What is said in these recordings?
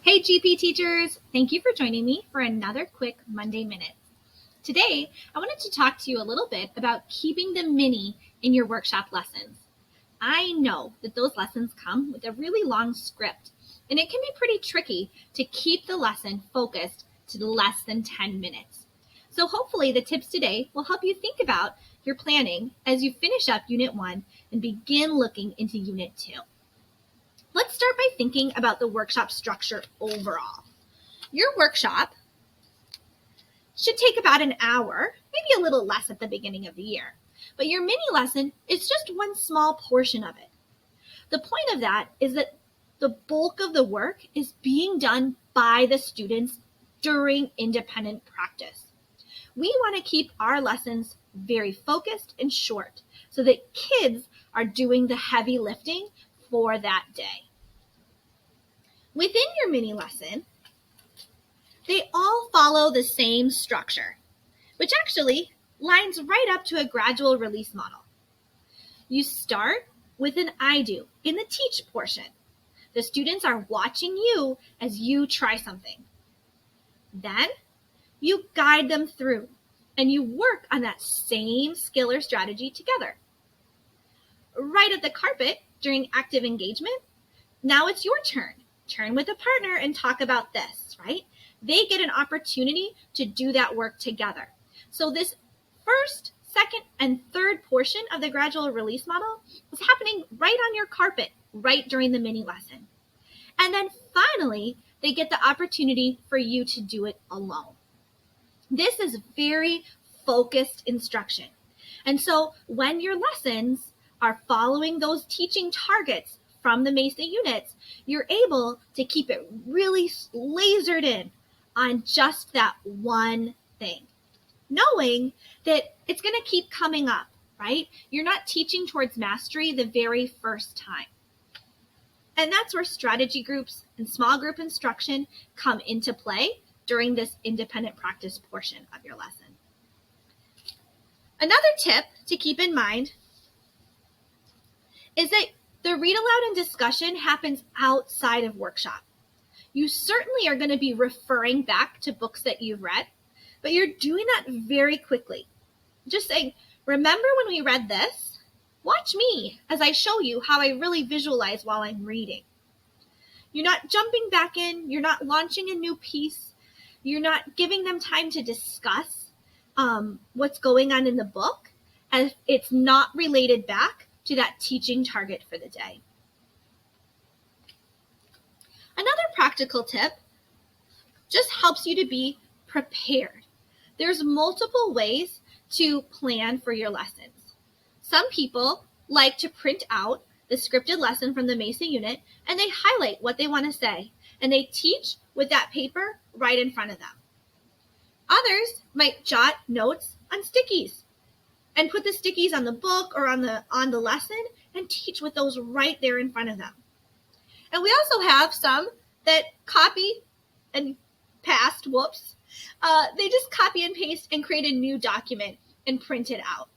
Hey GP teachers, thank you for joining me for another quick Monday Minute. Today, I wanted to talk to you a little bit about keeping the mini in your workshop lessons. I know that those lessons come with a really long script, and it can be pretty tricky to keep the lesson focused to less than 10 minutes. So hopefully the tips today will help you think about your planning as you finish up Unit 1 and begin looking into Unit 2. Let's start by thinking about the workshop structure overall. Your workshop should take about an hour, maybe a little less at the beginning of the year. But your mini lesson is just one small portion of it. The point of that is that the bulk of the work is being done by the students during independent practice. We want to keep our lessons very focused and short so that kids are doing the heavy lifting for that day. Within your mini lesson, they all follow the same structure, which actually lines right up to a gradual release model. You start with an I do in the teach portion. The students are watching you as you try something. Then you guide them through and you work on that same skill or strategy together. Right at the carpet during active engagement, now it's your turn. Turn with a partner and talk about this, right? They get an opportunity to do that work together. So this first, second, and third portion of the gradual release model is happening right on your carpet, right during the mini lesson. And then finally, they get the opportunity for you to do it alone. This is very focused instruction. And so when your lessons are following those teaching targets from the MESA units, you're able to keep it really lasered in on just that one thing, knowing that it's going to keep coming up, right? You're not teaching towards mastery the very first time. And that's where strategy groups and small group instruction come into play during this independent practice portion of your lesson. Another tip to keep in mind is that the read aloud and discussion happens outside of workshop. You certainly are going to be referring back to books that you've read, but you're doing that very quickly. Just saying, remember when we read this? Watch me as I show you how I really visualize while I'm reading. You're not jumping back in. You're not launching a new piece. You're not giving them time to discuss what's going on in the book, as it's not related back to that teaching target for the day. Another practical tip just helps you to be prepared. There's multiple ways to plan for your lessons. Some people like to print out the scripted lesson from the MESA unit and they highlight what they want to say and they teach with that paper right in front of them. Others might jot notes on stickies and put the stickies on the book or on the lesson and teach with those right there in front of them. And we also have some that copy and paste, they just copy and paste and create a new document and print it out.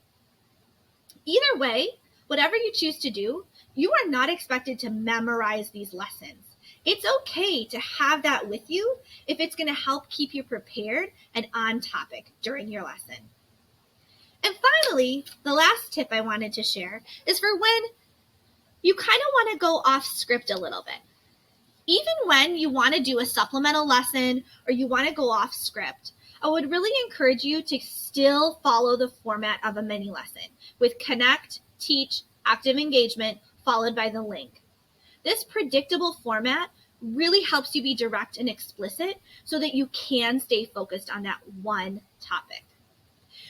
Either way, whatever you choose to do, you are not expected to memorize these lessons. It's okay to have that with you if it's going to help keep you prepared and on topic during your lesson. And finally, the last tip I wanted to share is for when you kind of want to go off script a little bit. Even when you want to do a supplemental lesson or you want to go off script, I would really encourage you to still follow the format of a mini lesson with connect, teach, active engagement, followed by the link. This predictable format really helps you be direct and explicit so that you can stay focused on that one topic.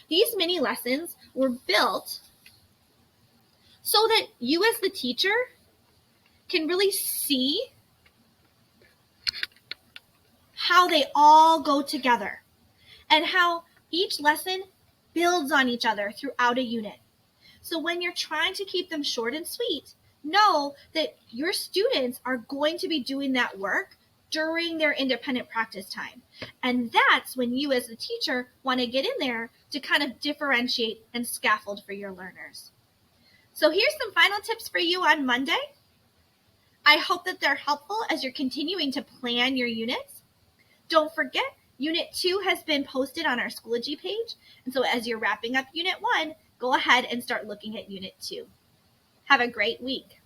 These mini lessons were built so that you as the teacher can really see how they all go together and how each lesson builds on each other throughout a unit. So when you're trying to keep them short and sweet, know that your students are going to be doing that work during their independent practice time. And that's when you as the teacher want to get in there to kind of differentiate and scaffold for your learners. So here's some final tips for you on Monday. I hope that they're helpful as you're continuing to plan your units. Don't forget, Unit 2 has been posted on our Schoology page, and so as you're wrapping up Unit 1, go ahead and start looking at Unit 2. Have a great week.